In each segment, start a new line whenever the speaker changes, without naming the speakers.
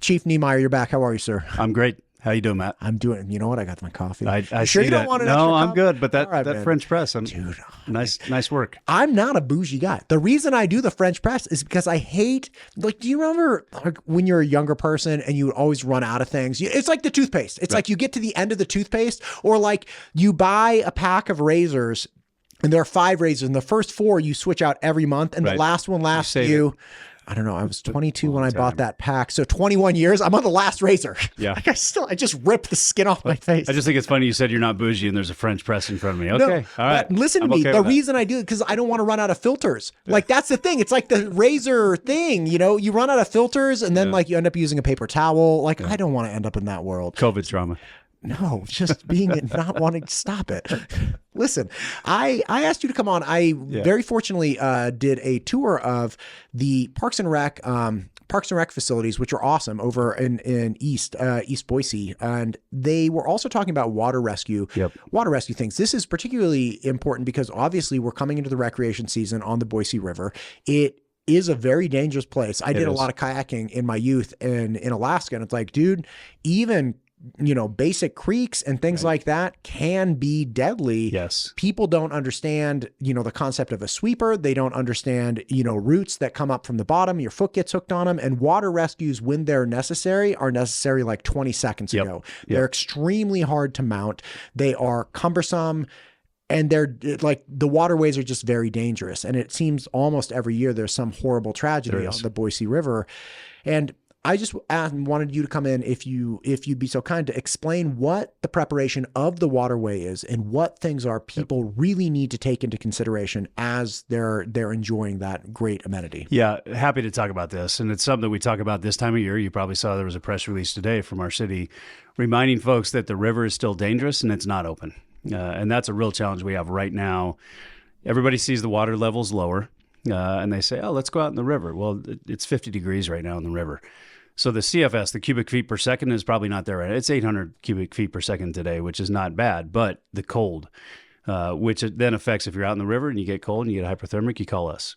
Chief Niemeyer, you're back. How are you, sir?
I'm great. How you doing, Matt?
I'm doing. You know what? I got my coffee.
I
sure
see
you
that.
don't want an
No,
extra
I'm
cup?
good. But that
All right,
that
man.
French press,
Dude,
nice work.
I'm not a bougie guy. The reason I do the French press is because I hate, like, do you remember like when you're a younger person and you would always run out of things? It's like the toothpaste. It's like you get to the end of the toothpaste, or like you buy a pack of razors and there are 5 razors and the first 4 you switch out every month and the last one lasts you. I don't know. I was 22 when I bought that pack. So 21 years, I'm on the last razor.
Yeah.
Like I just ripped the skin off my face.
I just think it's funny you said you're not bougie and there's a French press in front of me. Okay.
No,
All right.
but listen to me.
Okay
The reason I do it because I don't want to run out of filters. Like that's the thing. It's like the razor thing, you know, you run out of filters and then like you end up using a paper towel. Like I don't want to end up in that world.
COVID trauma.
No, just being it, not wanting to stop it. Listen, I asked you to come on. I very fortunately did a tour of the Parks and Rec facilities, which are awesome over in East Boise. And they were also talking about water rescue things. This is particularly important because obviously we're coming into the recreation season on the Boise River. It is a very dangerous place. I did a lot of kayaking in my youth in Alaska. And it's like, dude, even basic creeks and things like that can be deadly.
Yes.
People don't understand, the concept of a sweeper. They don't understand, roots that come up from the bottom. Your foot gets hooked on them. And water rescues, when they're necessary, are necessary like 20 seconds ago. They're extremely hard to mount. They are cumbersome. And they're like, the waterways are just very dangerous. And it seems almost every year there's some horrible tragedy on the Boise River. And I just wanted you to come in, if you'd be so kind, to explain what the preparation of the waterway is and what things are people really need to take into consideration as they're enjoying that great amenity.
Yeah, happy to talk about this. And it's something that we talk about this time of year. You probably saw there was a press release today from our city reminding folks that the river is still dangerous and it's not open. And that's a real challenge we have right now. Everybody sees the water levels lower and they say, oh, let's go out in the river. Well, it's 50 degrees right now in the river. So the CFS, the cubic feet per second, is probably not there right now. It's 800 cubic feet per second today, which is not bad. But the cold, which then affects if you're out in the river and you get cold and you get hypothermic, you call us.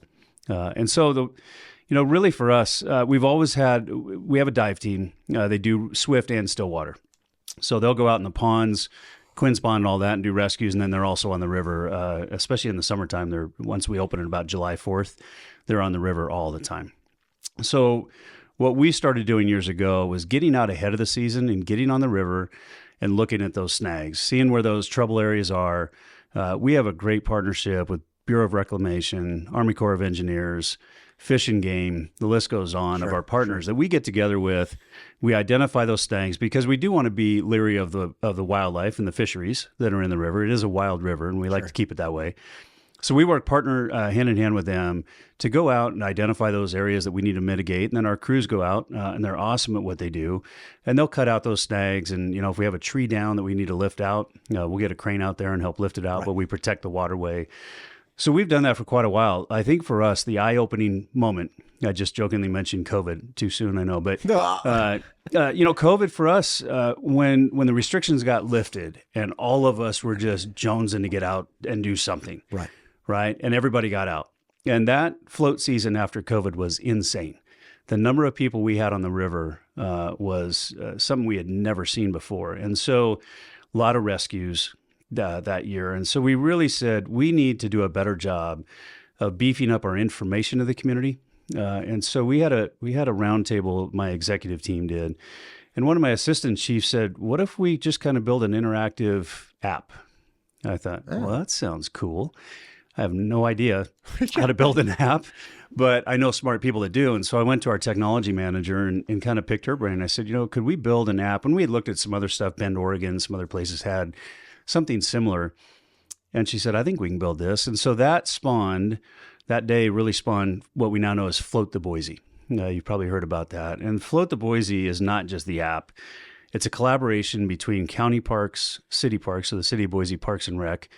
And so really for us, we have a dive team. They do swift and still water. So they'll go out in the ponds, Quinn's Pond and all that, and do rescues. And then they're also on the river, especially in the summertime. Once we open it about July 4th, they're on the river all the time. So what we started doing years ago was getting out ahead of the season and getting on the river and looking at those snags, seeing where those trouble areas are. We have a great partnership with Bureau of Reclamation, Army Corps of Engineers, Fish and Game, the list goes on, of our partners that we get together with. We identify those snags because we do want to be leery of the wildlife and the fisheries that are in the river. It is a wild river, and we like to keep it that way. So we work hand in hand with them to go out and identify those areas that we need to mitigate. And then our crews go out and they're awesome at what they do. And they'll cut out those snags. And, if we have a tree down that we need to lift out, we'll get a crane out there and help lift it out, but we protect the waterway. So we've done that for quite a while. I think for us, the eye-opening moment, I just jokingly mentioned COVID too soon, I know, but COVID for us, when the restrictions got lifted and all of us were just jonesing to get out and do something. Right. And everybody got out. And that float season after COVID was insane. The number of people we had on the river was something we had never seen before. And so a lot of rescues that year. And so we really said we need to do a better job of beefing up our information to the community. And so we had a roundtable, my executive team did. And one of my assistant chiefs said, what if we just kind of build an interactive app? I thought, well, that sounds cool. I have no idea how to build an app, but I know smart people that do. And so I went to our technology manager and kind of picked her brain. I said, could we build an app? And we had looked at some other stuff, Bend, Oregon, some other places had something similar. And she said, I think we can build this. And so that day really spawned what we now know as Float the Boise. You've probably heard about that. And Float the Boise is not just the app. It's a collaboration between county parks, city parks, so the City of Boise Parks and Rec,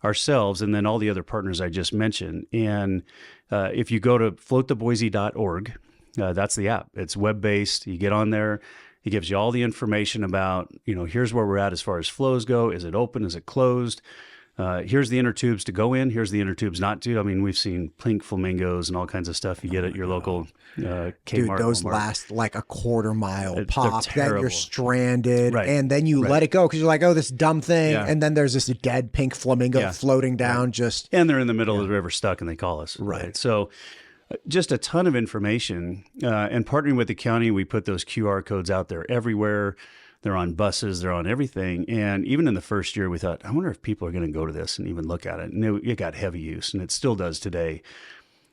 ourselves, and then all the other partners I just mentioned. And if you go to floattheboise.org, that's the app. It's web-based. You get on there. It gives you all the information about, here's where we're at as far as flows go. Is it open? Is it closed? Here's the inner tubes to go in. Here's the inner tubes not to. I mean, we've seen pink flamingos and all kinds of stuff you get at your local Kmart.
Dude, those
Walmart.
last like a quarter mile
They're
pop. Then
terrible.
you're stranded,
Right.
and then you let it go because you're like, oh, this dumb thing,
Yeah.
and then there's this dead pink flamingo floating down. Just
And they're in the middle of the river stuck, and they call us.
Right.
So just a ton of information. And partnering with the county, we put those QR codes out there everywhere. They're on buses. They're on everything. And even in the first year, we thought, I wonder if people are going to go to this and even look at it. And it got heavy use, and it still does today.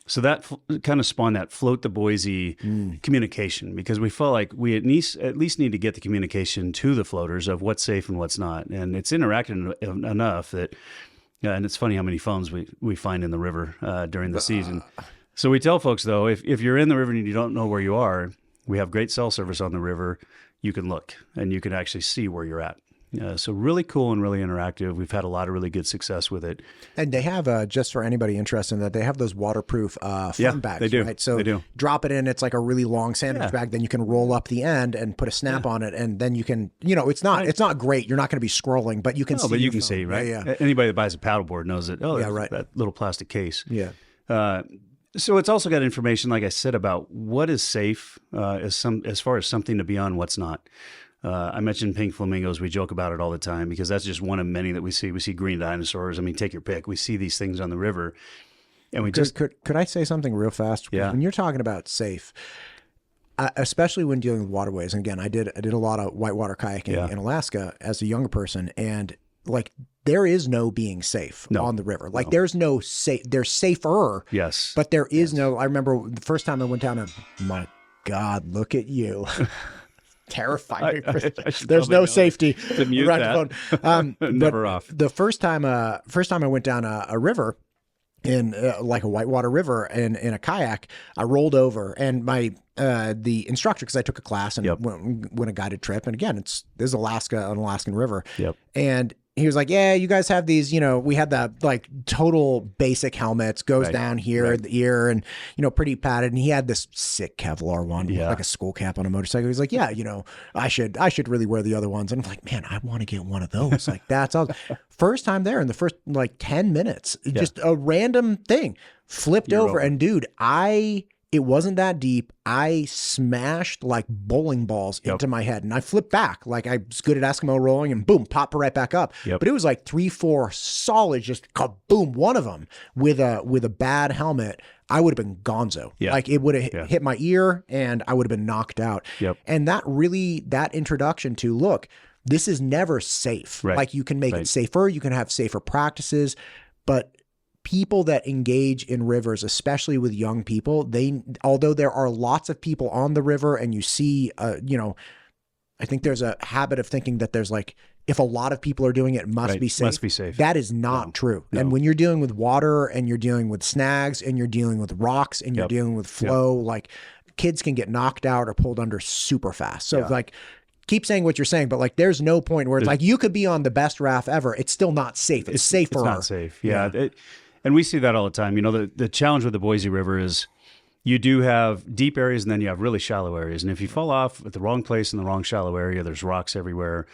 So that kind of spawned that Float the Boise communication, because we felt like we at least need to get the communication to the floaters of what's safe and what's not. And it's interacted enough that, and it's funny how many phones we find in the river during the season. So we tell folks, though, if you're in the river and you don't know where you are, we have great cell service on the river. You can look and you can actually see where you're at. So really cool and really interactive. We've had a lot of really good success with it.
And they have, just for anybody interested in that, they have those waterproof phone bags.
They do.
Right? So
They do.
drop it in. It's like a really long sandwich bag. Then you can roll up the end and put a snap on it. And then you can, it's not great. You're not going to be scrolling, but you can see.
But you
your
can
phone.
see, right?
Yeah.
Anybody that buys a paddleboard knows that,
right.
that little plastic case.
Yeah.
So it's also got information, like I said, about what is safe as far as something to be on, what's not. I mentioned pink flamingos. We joke about it all the time because that's just one of many that we see. We see green dinosaurs. I mean, take your pick. We see these things on the river, and we just
could I say something real fast?
Yeah.
When you're talking about safe, especially when dealing with waterways, and again, I did a lot of whitewater kayaking in Alaska as a younger person, and like there is no being safe on the river. Like there's no safe. There's safer.
Yes.
But there is no. I remember the first time I went down. My God, look at you. Terrifying. There's no safety.
To mute
that.
Never off.
The first time I went down a river in like a whitewater river in a kayak, I rolled over, and my the instructor, because I took a class and went a guided trip, and again, this is Alaska, an Alaskan river, and he was like, yeah, you guys have these, we had the like total basic helmets, goes down here at the ear, and, pretty padded. And he had this sick Kevlar one, like a skull cap on a motorcycle. He's like, yeah, I should really wear the other ones. And I'm like, man, I want to get one of those. Like that's all. First time there in the first like 10 minutes, just a random thing flipped over. And dude, it wasn't that deep. I smashed like bowling balls into my head, and I flipped back like I was good at Eskimo rolling, and boom, popped right back up. But it was like 3-4 solid, just kaboom. One of them with a bad helmet, I would have been gonzo. Like it would have hit my ear, and I would have been knocked out. And that introduction to, look, this is never safe. Like you can make it safer. You can have safer practices, but people that engage in rivers, especially with young people, although there are lots of people on the river, and you see, I think there's a habit of thinking that there's like, if a lot of people are doing it, it must be safe.
Must be safe.
That is not true. And when you're dealing with water, and you're dealing with snags, and you're dealing with rocks, and you're dealing with flow, like kids can get knocked out or pulled under super fast. So like, keep saying what you're saying, but like, there's no point where it's like, you could be on the best raft ever. It's still not safe. It's safer.
It's not safe. And we see that all the time. The challenge with the Boise River is you do have deep areas, and then you have really shallow areas. And if you fall off at the wrong place in the wrong shallow area, there's rocks everywhere.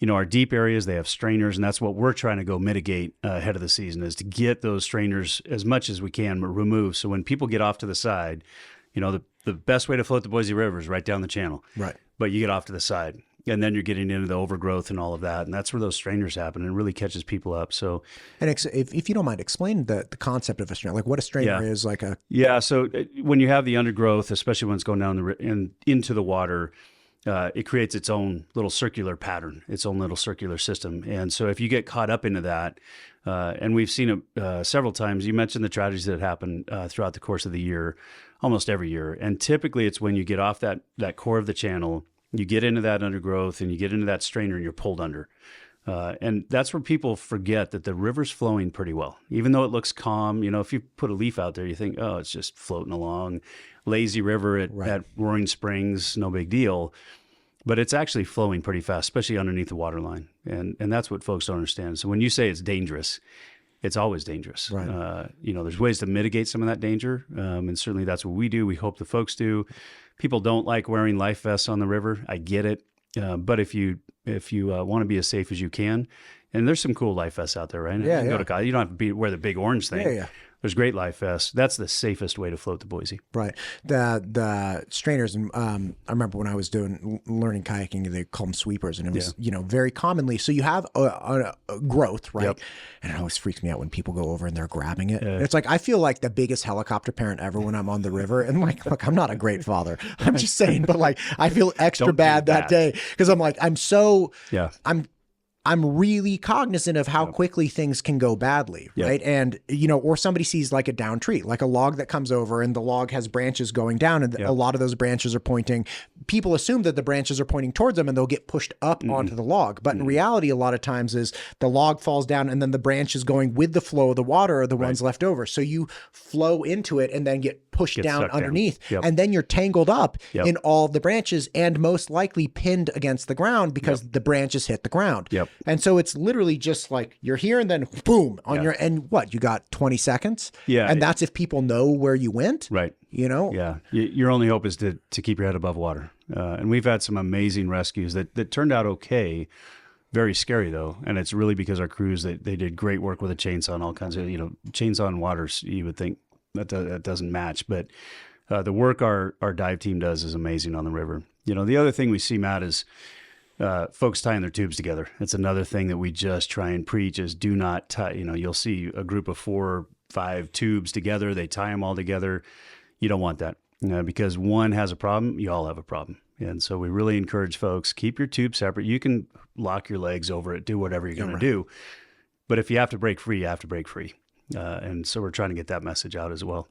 Our deep areas, they have strainers, and that's what we're trying to go mitigate ahead of the season, is to get those strainers as much as we can removed. So when people get off to the side, the best way to float the Boise River is right down the channel. Right. But you get off to the side. And then you're getting into the overgrowth and all of that. And that's where those strainers happen, and it really catches people up. So,
and if you don't mind, explain the concept of a strainer, like what a strainer is, like a...
Yeah. So when you have the undergrowth, especially when it's going down into the water, it creates its own little circular pattern, its own little circular system. And so if you get caught up into that, and we've seen it several times, you mentioned the tragedies that happen throughout the course of the year, almost every year. And typically it's when you get off that core of the channel, you get into that undergrowth, and you get into that strainer, and you're pulled under. And that's where people forget that the river's flowing pretty well. Even though it looks calm, if you put a leaf out there, you think, oh, it's just floating along. Lazy river at Roaring Springs, no big deal. But it's actually flowing pretty fast, especially underneath the water line. And that's what folks don't understand. So when you say it's dangerous, it's always dangerous. Right. There's ways to mitigate some of that danger. And certainly that's what we do. We hope the folks do. People don't like wearing life vests on the river. I get it. But if you want to be as safe as you can, And there's some cool life vests out there, right?
Yeah,
you can go to, you don't have to wear the big orange thing.
Yeah.
There's great life vests. That's the safest way to float to Boise.
Right. The strainers, and I remember when I was learning kayaking, they call them sweepers, and it was very commonly. So you have a growth, right? Yep. And it always freaks me out when people go over and they're grabbing it. It's like I feel like the biggest helicopter parent ever when I'm on the river, and like, look, I'm not a great father. I'm just saying, but like I feel extra bad that day because I'm like I'm really cognizant of how quickly things can go badly, right? And, or somebody sees like a down tree, like a log that comes over and the log has branches going down and a lot of those branches are pointing. People assume that the branches are pointing towards them and they'll get pushed up onto the log. But in reality, a lot of times is the log falls down and then the branches going with the flow of the water are the ones left over. So you flow into it and then get pushed down underneath. And then you're tangled up in all of the branches and most likely pinned against the ground because the branches hit the ground. And so it's literally just like you're here and then boom on your, and what, you got 20 seconds? And that's if people know where you went.
Right.
Yeah.
Your only hope is to keep your head above water. And we've had some amazing rescues that turned out okay. Very scary though. And it's really because our crews, they did great work with a chainsaw and all kinds of, chainsaw and waters, you would think that doesn't match. But the work our dive team does is amazing on the river. The other thing we see, Matt, is folks tying their tubes together. It's another thing that we just try and preach is do not tie, you'll see a group of 4 or 5 tubes together. They tie them all together. You don't want that because one has a problem. You all have a problem. And so we really encourage folks, keep your tube separate. You can lock your legs over it, do whatever you're going to do. But if you have to break free, you have to break free. And so we're trying to get that message out as well.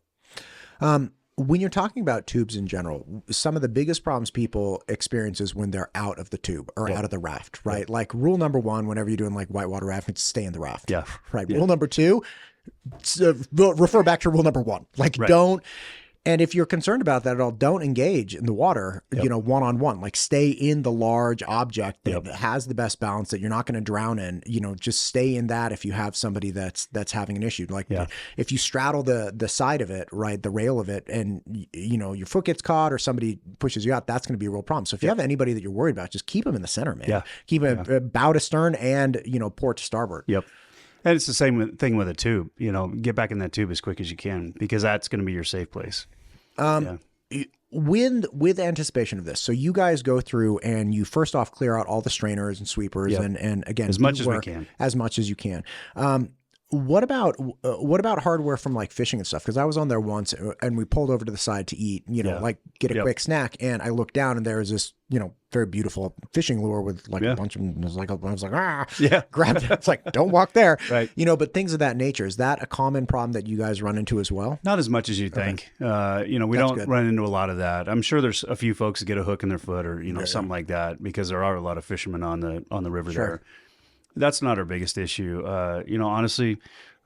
When you're talking about tubes in general, some of the biggest problems people experience is when they're out of the tube or out of the raft, right? Like rule number 1, whenever you're doing like whitewater rafting, stay in the raft. Right. Rule number 2, refer back to rule number 1. Like don't. And if you're concerned about that at all, don't engage in the water, one-on-one. Like stay in the large object that has the best balance that you're not going to drown in. Just stay in that if you have somebody that's having an issue. Like if you straddle the side of it, right, the rail of it, and your foot gets caught or somebody pushes you out, that's going to be a real problem. So if you have anybody that you're worried about, just keep them in the center, man. Keep it bow to stern and port to starboard.
And it's the same thing with a tube. Get back in that tube as quick as you can because that's going to be your safe place.
With anticipation of this, so you guys go through and you first off clear out all the strainers and sweepers and again
as much as we can,
as much as you can. What about hardware from like fishing and stuff? Because I was on there once and we pulled over to the side to eat, like get a quick snack, and I looked down and there was this, very beautiful fishing lure with like a bunch of them. I was like, grabbed it. It's like, don't walk there,
right?
But things of that nature. Is that a common problem that you guys run into as well?
Not as much as you think. We don't run into a lot of that. I'm sure there's a few folks that get a hook in their foot or something like that because there are a lot of fishermen on the river there. That's not our biggest issue. Honestly,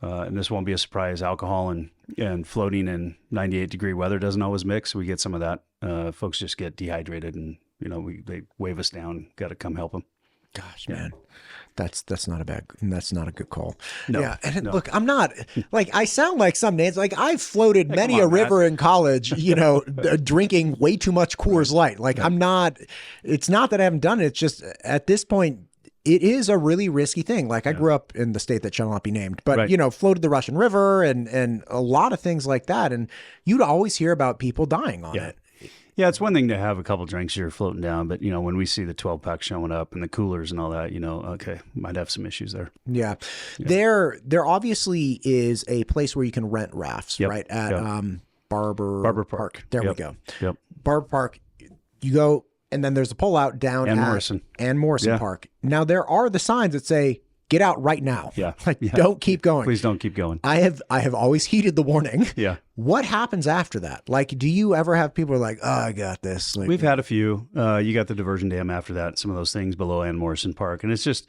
and this won't be a surprise, alcohol and floating in 98-degree weather doesn't always mix. We get some of that. Folks just get dehydrated and, they wave us down. Got to come help them.
Gosh, man, that's not a good call.
No,
yeah. And look, I'm not like, I sound like some names, like I've floated many a river in college, drinking way too much Coors Light. Like it's not that I haven't done it. It's just at this point, it is a really risky thing. Like I grew up in the state that shall not be named, but floated the Russian River and a lot of things like that. And you'd always hear about people dying on it.
Yeah, it's one thing to have a couple drinks you're floating down, but when we see the 12-pack showing up and the coolers and all that, okay, might have some issues there.
Yeah. There obviously is a place where you can rent rafts, right? At Barber Park. There we go.
Yep.
Barber Park. You go, and then there's a pullout down at Morrison Park. Now there are the signs that say, get out right now. Don't keep going.
Please don't keep going.
I have always heeded the warning.
Yeah.
What happens after that? Like, do you ever have people who are like, oh, I got this? Like,
we've had a few. You got the diversion dam after that, some of those things below Ann Morrison Park. And it's just,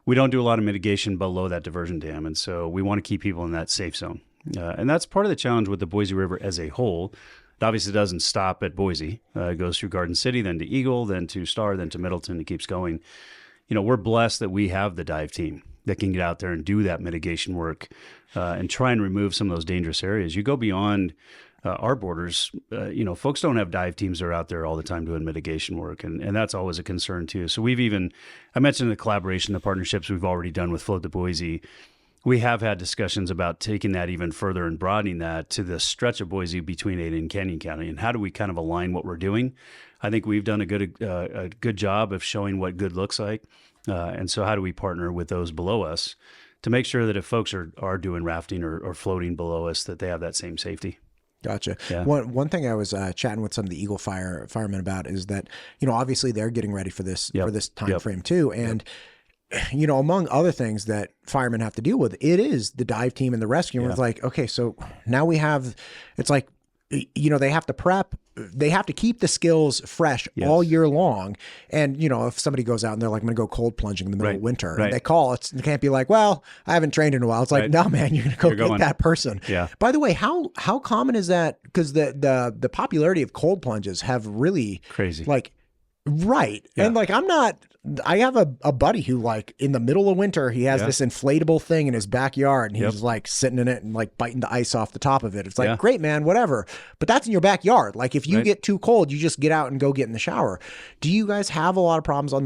we don't do a lot of mitigation below that diversion dam. And so we want to keep people in that safe zone. And that's part of the challenge with the Boise River as a whole. It obviously doesn't stop at Boise. It goes through Garden City, then to Eagle, then to Star, then to Middleton. It keeps going. We're blessed that we have the dive team that can get out there and do that mitigation work and try and remove some of those dangerous areas. You go beyond our borders, folks don't have dive teams that are out there all the time doing mitigation work. And that's always a concern too. So I mentioned the collaboration, the partnerships we've already done with Float to Boise. We have had discussions about taking that even further and broadening that to the stretch of Boise between Ada and Canyon County. And how do we kind of align what we're doing? I think we've done a good job of showing what good looks like. And so how do we partner with those below us to make sure that if folks are doing rafting or floating below us, that they have that same safety?
Gotcha.
Yeah.
One thing I was chatting with some of the Eagle firemen about is that, obviously they're getting ready for this time frame too. And, among other things that firemen have to deal with, it is the dive team and the rescue. And it's like, okay, so now it's like, they have to prep, they have to keep the skills fresh all year long. And, if somebody goes out and they're like, I'm going to go cold plunging in the middle of winter, and they call, it can't be like, well, I haven't trained in a while. It's like, no, man, you're going to go get that person. Yeah. By the way, how common is that? Because the popularity of cold plunges have really
crazy.
Right. Yeah. And I have a buddy who in the middle of winter, he has this inflatable thing in his backyard and he's sitting in it and biting the ice off the top of it. It's like, great, man, whatever. But that's in your backyard. If you get too cold, you just get out and go get in the shower. Do you guys have a lot of problems on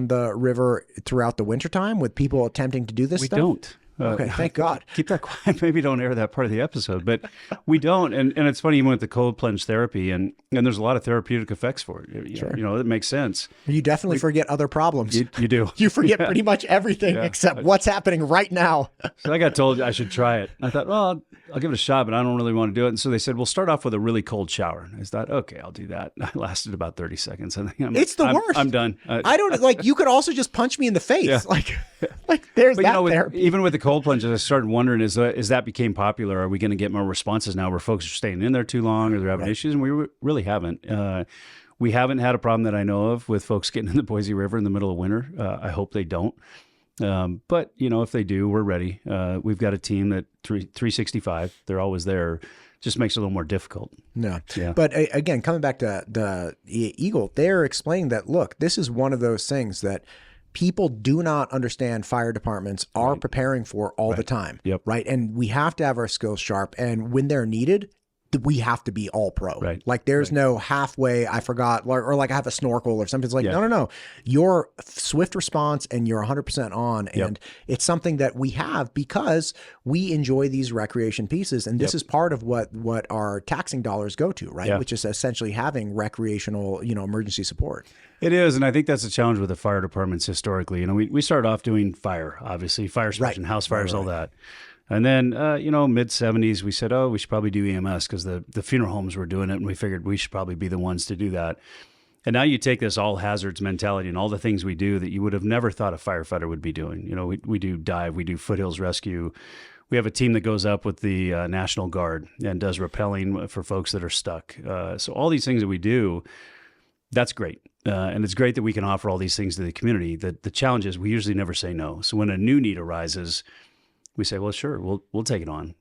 the river throughout the wintertime with people attempting to do this stuff?
We don't.
Okay, thank God.
Keep that quiet. Maybe don't air that part of the episode, but we don't. And it's funny, even with the cold plunge therapy, and there's a lot of therapeutic effects for it.
Sure.
It makes sense.
You definitely forget other problems.
You do.
You forget pretty much everything except what's happening right now.
So I got told I should try it. I thought, well, I'll give it a shot, but I don't really want to do it. And so they said, we'll start off with a really cold shower. And I thought, okay, I'll do that. I lasted about 30 seconds. I think
it's the worst.
I'm done.
I don't you could also just punch me in the face. There's
but
that therapy.
Even with the cold plunges, I started wondering, as that became popular, are we going to get more responses now where folks are staying in there too long or they're having issues? And we really haven't. We haven't had a problem that I know of with folks getting in the Boise River in the middle of winter. I hope they don't. But, if they do, we're ready. We've got a team that 365, they're always there. Just makes it a little more difficult.
No. Yeah. But again, coming back to the Eagle, they're explaining that, look, this is one of those things that people do not understand fire departments are preparing for all the time.
Yep.
Right. And we have to have our skills sharp. And when they're needed, we have to be all pro.
Right.
There's no halfway, I forgot, or I have a snorkel or something. It's no. Your swift response and you're 100% on. And it's something that we have because we enjoy these recreation pieces. And this is part of what our taxing dollars go to, right? Yeah. Which is essentially having recreational, emergency support.
It is. And I think that's a challenge with the fire departments historically. We started off doing fire, obviously, fire suppression, house fires, all that. And then, mid-'70s, we said, we should probably do EMS because the funeral homes were doing it, and we figured we should probably be the ones to do that. And now you take this all hazards mentality and all the things we do that you would have never thought a firefighter would be doing. We do dive, we do foothills rescue. We have a team that goes up with the National Guard and does rappelling for folks that are stuck. So all these things that we do, that's great. And it's great that we can offer all these things to the community. The challenge is we usually never say no. So when a new need arises, we say, well, sure, we'll take it on.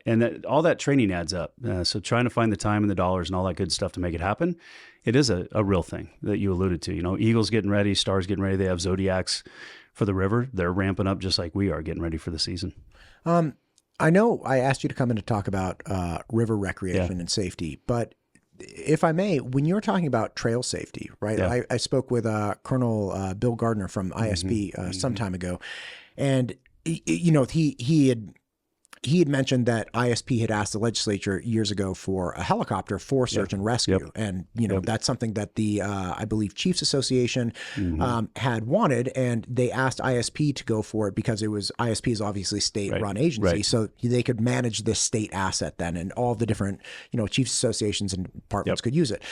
And all that training adds up. So trying to find the time and the dollars and all that good stuff to make it happen, it is a real thing that you alluded to. Eagles getting ready, Stars getting ready. They have Zodiacs for the river. They're ramping up just like we are getting ready for the season.
I know I asked you to come in to talk about river recreation and safety, but if I may, when you're talking about trail safety, right? Yeah. I spoke with Colonel Bill Gardner from ISP some time ago, and he had mentioned that ISP had asked the legislature years ago for a helicopter for search and rescue. And, that's something that the, I believe, Chiefs Association had wanted, and they asked ISP to go for it because ISP is obviously state-run agency, so they could manage this state asset then, and all the different, Chiefs Associations and departments could use it.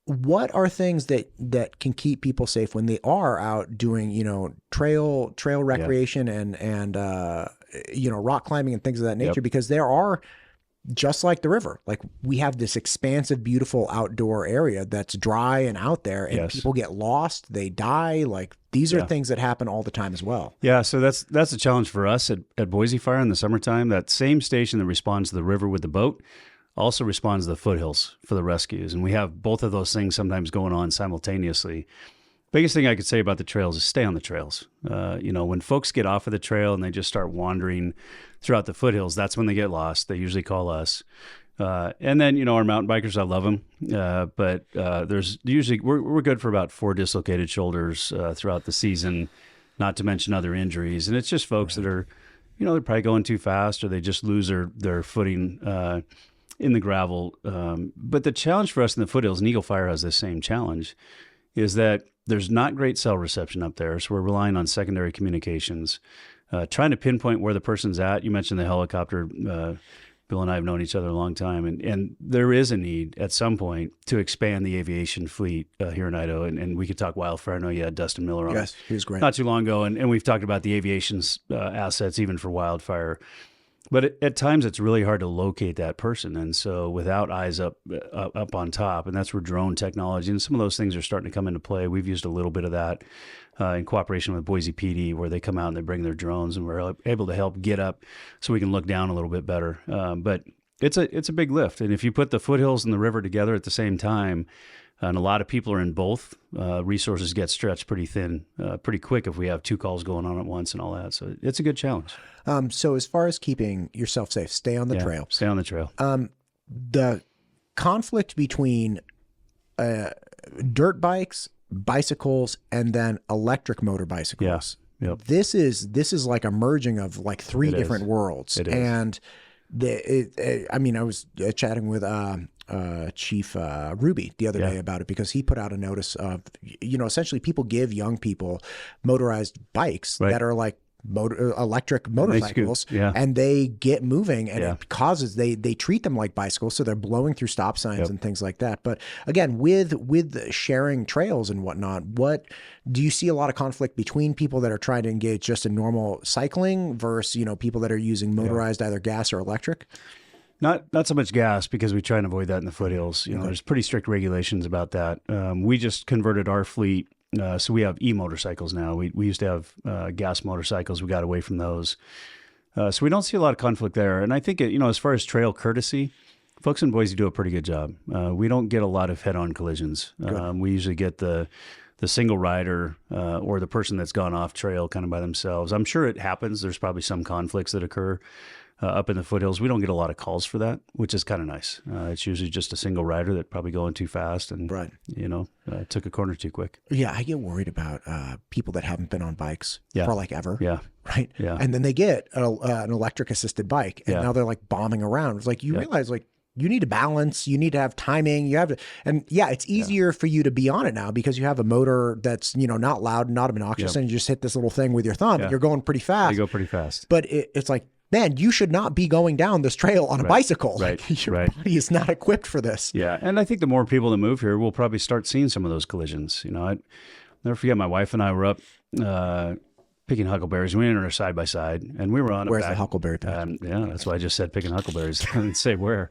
What are things that can keep people safe when they are out doing, trail recreation and rock climbing and things of that nature? Because there are, just like the river, we have this expansive, beautiful outdoor area that's dry and out there, and people get lost, they die. These are things that happen all the time as well.
Yeah. So that's a challenge for us at Boise Fire in the summertime. That same station that responds to the river with the boat also responds to the foothills for the rescues. And we have both of those things sometimes going on simultaneously. Biggest thing I could say about the trails is stay on the trails. When folks get off of the trail and they just start wandering throughout the foothills, that's when they get lost. They usually call us. And then, our mountain bikers, I love them. But there's usually, we're good for about 4 dislocated shoulders throughout the season, not to mention other injuries. And it's just folks that are, they're probably going too fast, or they just lose their footing in the gravel. But the challenge for us in the foothills, and Eagle Fire has this same challenge, is that there's not great cell reception up there. So we're relying on secondary communications, trying to pinpoint where the person's at. You mentioned the helicopter. Bill and I have known each other a long time, and there is a need at some point to expand the aviation fleet here in Idaho. And we could talk wildfire. I know you had Dustin Miller on.
Yes, he was great.
Not too long ago, and we've talked about the aviation's assets even for wildfire. But at times it's really hard to locate that person, and so without eyes up on top, and that's where drone technology and some of those things are starting to come into play. We've used a little bit of that in cooperation with Boise PD, where they come out and they bring their drones, and we're able to help get up so we can look down a little bit better. But it's a big lift, and if you put the foothills and the river together at the same time, and a lot of people are in both, resources get stretched pretty thin, pretty quick if we have 2 calls going on at once and all that. So it's a good challenge.
So as far as keeping yourself safe, stay on the trail.
Stay on the trail.
The conflict between dirt bikes, bicycles, and then electric motor bicycles.
Yeah. Yep.
This is like a merging of like 3 different worlds.
It is.
And I was chatting with Chief Ruby the other day about it, because he put out a notice of, essentially people give young people motorized bikes that are like electric motorcycles, and they get moving, and it causes they treat them like bicycles, so they're blowing through stop signs and things like that. But again, with sharing trails and whatnot, what do you see a lot of conflict between people that are trying to engage just in normal cycling versus people that are using motorized either gas or electric?
Not so much gas, because we try and avoid that in the foothills. There's pretty strict regulations about that. We just converted our fleet. So we have e-motorcycles now. We used to have gas motorcycles. We got away from those. So we don't see a lot of conflict there. And I think, as far as trail courtesy, folks in Boise do a pretty good job. We don't get a lot of head-on collisions. We usually get the single rider or the person that's gone off trail kind of by themselves. I'm sure it happens. There's probably some conflicts that occur up in the foothills. We don't get a lot of calls for that, which is kind of nice. It's usually just a single rider that probably going too fast and, took a corner too quick.
Yeah, I get worried about people that haven't been on bikes for like ever.
Yeah.
Right?
Yeah.
And then they get an electric assisted bike, and now they're like bombing around. It's like you realize like you need to balance, you need to have timing, you have to, and it's easier for you to be on it now because you have a motor that's, not loud, not obnoxious, and you just hit this little thing with your thumb and you're going pretty fast.
You go pretty fast.
But it's like, man, you should not be going down this trail on a bicycle.
Right.
Your body is not equipped for this.
Yeah. And I think the more people that move here, we'll probably start seeing some of those collisions. I'd never forget, my wife and I were up picking huckleberries. We were side by side, and we were on
Where's the huckleberry patch?
Yeah, that's why I just said picking huckleberries. I didn't say where.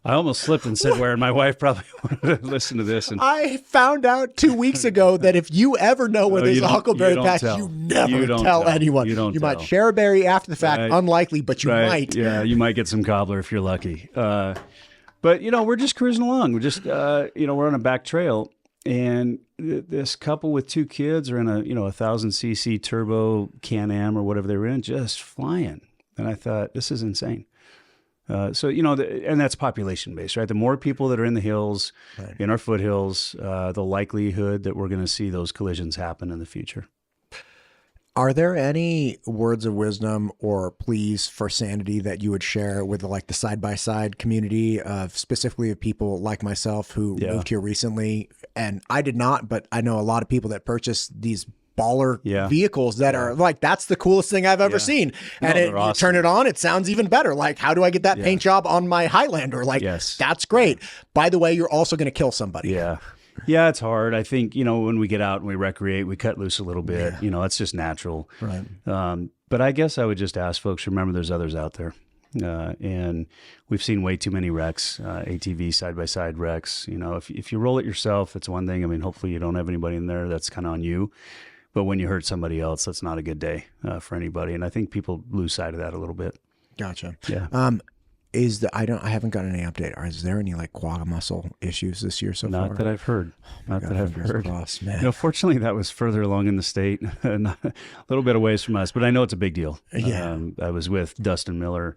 I almost slipped and said where, and my wife probably wanted to listen to this. And
I found out 2 weeks ago that if you ever know where there's a huckleberry patch, you never tell anyone. You might share a berry after the fact, unlikely, but you might.
Yeah, you might get some cobbler if you're lucky. But, we're just cruising along. We're just, we're on a back trail, and this couple with 2 kids are in a 1,000cc turbo Can-Am or whatever they were in, just flying. And I thought, this is insane. And that's population based, right? The more people that are in the hills, in our foothills, the likelihood that we're going to see those collisions happen in the future.
Are there any words of wisdom or pleas for sanity that you would share with the side-by-side community of specifically of people like myself who moved here recently? And I did not, but I know a lot of people that purchased these baller vehicles that are like, that's the coolest thing I've ever seen. And
awesome.
You turn it on, it sounds even better. Like, how do I get that paint job on my Highlander? Like, that's great. By the way, you're also going to kill somebody.
Yeah. Yeah, it's hard. I think, when we get out and we recreate, we cut loose a little bit. That's just natural.
Right.
But I guess I would just ask folks, remember there's others out there. And we've seen way too many wrecks, ATV side-by-side wrecks. If you roll it yourself, it's one thing. I mean, hopefully you don't have anybody in there. That's kind of on you. But when you hurt somebody else, that's not a good day for anybody. And I think people lose sight of that a little bit.
Gotcha.
Yeah.
I haven't gotten any update. Is there any quagga mussel issues this year so far?
Not that I've heard. Not that I've heard.
Crossed, man.
Fortunately, that was further along in the state, a little bit away from us. But I know it's a big deal.
Yeah.
I was with Dustin Miller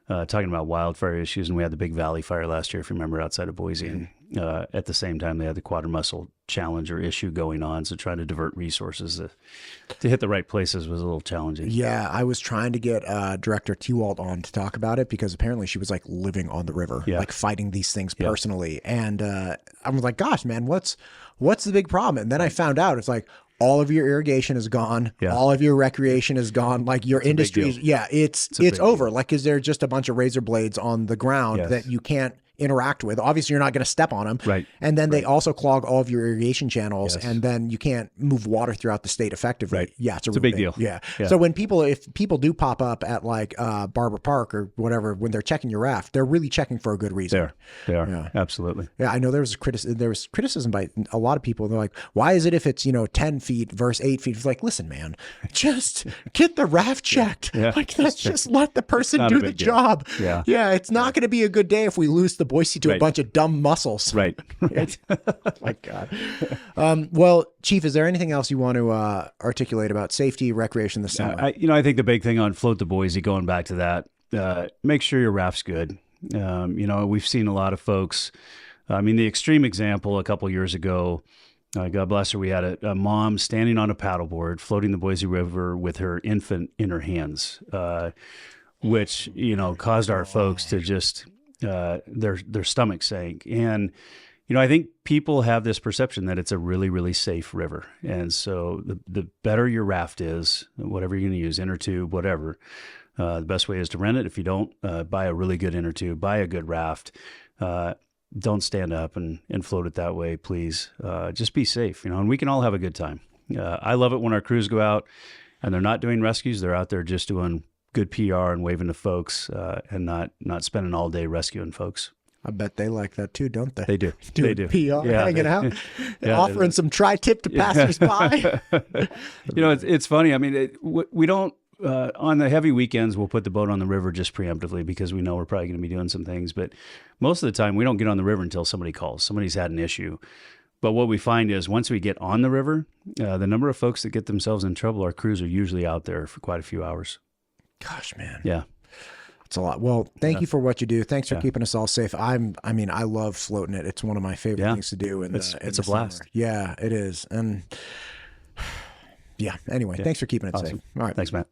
talking about wildfire issues, and we had the big valley fire last year, if you remember, outside of Boise. And at the same time, they had the quadrimuscle challenge or issue going on. So trying to divert resources to hit the right places was a little challenging.
Yeah, I was trying to get Director Tewalt on to talk about it because apparently she was like living on the river, like fighting these things personally. And I was like, gosh, man, what's the big problem? And then I found out it's like, all of your irrigation is gone. Yeah. All of your recreation is gone. Like your industry, it's over. Like, is there just a bunch of razor blades on the ground that you can't interact with? Obviously, you're not going to step on them.
Right.
And then they also clog all of your irrigation channels, and then you can't move water throughout the state effectively.
Right.
Yeah, it's a
big deal.
Yeah. So if people do pop up at like Barber Park or whatever, when they're checking your raft, they're really checking for a good reason.
They are. Absolutely.
Yeah, I know there was criticism by a lot of people. They're like, why is it if it's 10 feet versus 8 feet? It's like, listen, man, just get the raft checked. Yeah. Like, let's just let the person do the job.
Yeah.
Yeah, it's not going to be a good day if we lose the Boise to a bunch of dumb mussels.
Right.
My God. Well, Chief, is there anything else you want to articulate about safety, recreation this summer?
I think the big thing on Float to Boise, going back to that, make sure your raft's good. We've seen a lot of folks. The extreme example a couple years ago, God bless her, we had a mom standing on a paddleboard floating the Boise River with her infant in her hands, which, caused our folks to just... their stomach sank. And, I think people have this perception that it's a really, really safe river. And so the better your raft is, whatever you're going to use, inner tube, whatever, the best way is to rent it. If you don't, buy a really good inner tube, buy a good raft. Don't stand up and float it that way, please. Just be safe, and we can all have a good time. I love it when our crews go out and they're not doing rescues. They're out there just doing good PR and waving to folks, and not spending all day rescuing folks.
I bet they like that too, don't they?
They do.
Doing
they do.
PR, hanging out, offering some tri-tip to passers-by.
It's funny. We don't, on the heavy weekends, we'll put the boat on the river just preemptively because we know we're probably going to be doing some things. But most of the time, we don't get on the river until somebody calls. Somebody's had an issue. But what we find is once we get on the river, the number of folks that get themselves in trouble, our crews are usually out there for quite a few hours.
Gosh, man.
Yeah.
It's a lot. Well, thank you for what you do. Thanks for keeping us all safe. I love floating it. It's one of my favorite things to do. And
it's a blast.
Summer. Yeah, it is. And anyway, thanks for keeping it safe. All right.
Thanks, Matt.